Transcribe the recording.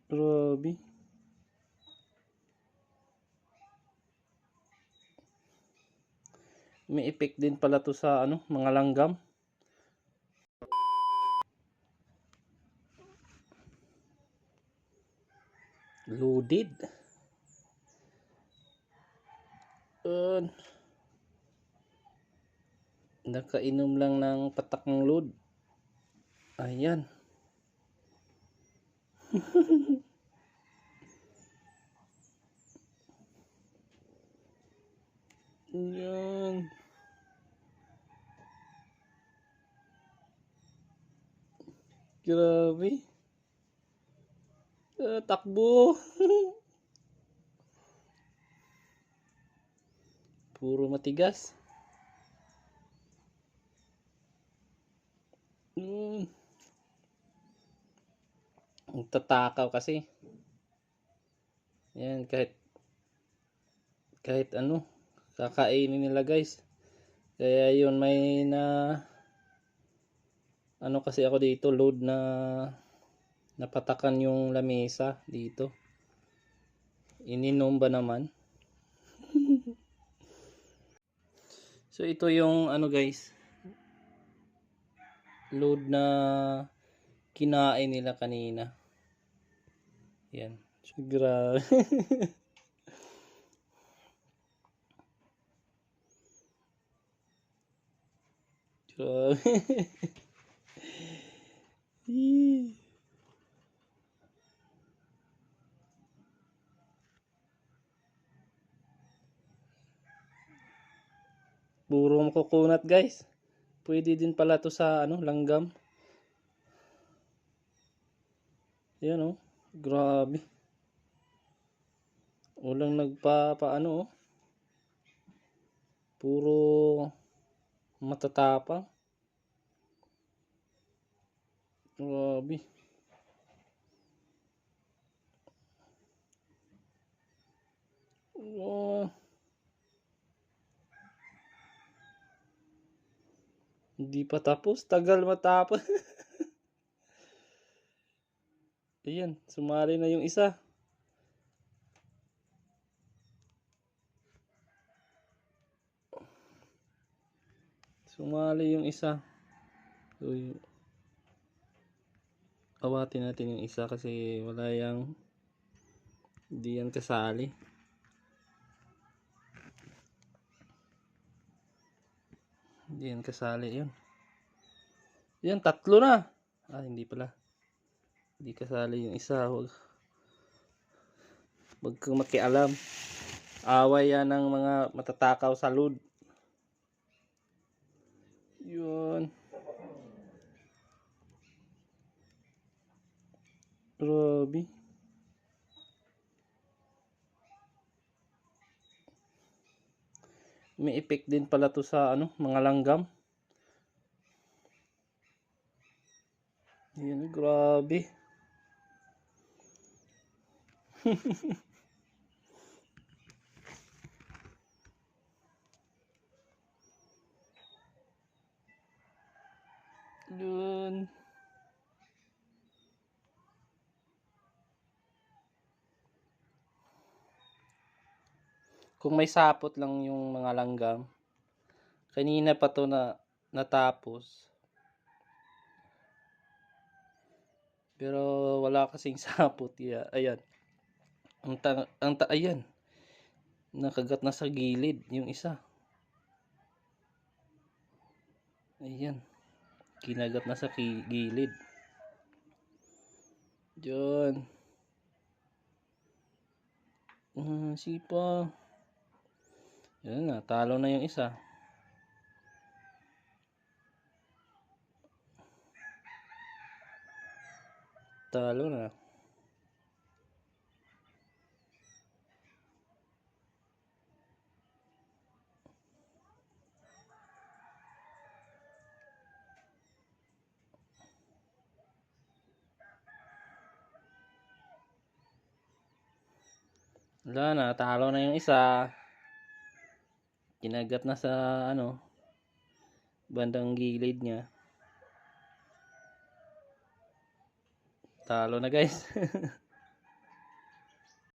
Grabe. May effect din pala to sa ano, mga langgam. Loaded. Nakainom lang ng patak ng load. Ayan. Ayan. Grabe. Takbo. Puro matigas. Tatakaw kasi. Yan, kahit ano, kakainin nila guys. Kaya yun, may ano kasi ako dito, load na napatakan yung lamesa dito. Ininom ba naman? So ito yung ano guys, load na kinain nila kanina. Yan. So, grabe. Grabe. Puro coconut guys. Pwede din pala to sa ano, langgam. Yan oh. Grabe. Walang nagpapaano oh. Puro matatapang. Grabe. Oh. Hindi pa tapos. Tagal matapos. Ayan. Sumali na yung isa. Sumali yung isa. So, awatin natin yung isa kasi wala yang hindi yan kasali. Hindi yan kasali yun. Yan, tatlo na. Hindi pala. Hindi kasali yung isa. Huwag kang makialam. Away yan ng mga matatakaw sa load. Yun. Grabe. May effect din pala to sa ano, mga langgam. Yan, grabe. Yun. Kung may sapot lang yung mga langgam, kanina pa to natapos. Pero wala kasing sapot. Yeah, ayan. Ayan. Nakagat na sa gilid yung isa. Ayan. Kinagat na sa gilid. Diyan. Sipa. Yan na, talo na yung isa. Talo na. Wala na, talo na yung isa. Kinagat na sa ano, bandang gilid niya. Talo na guys.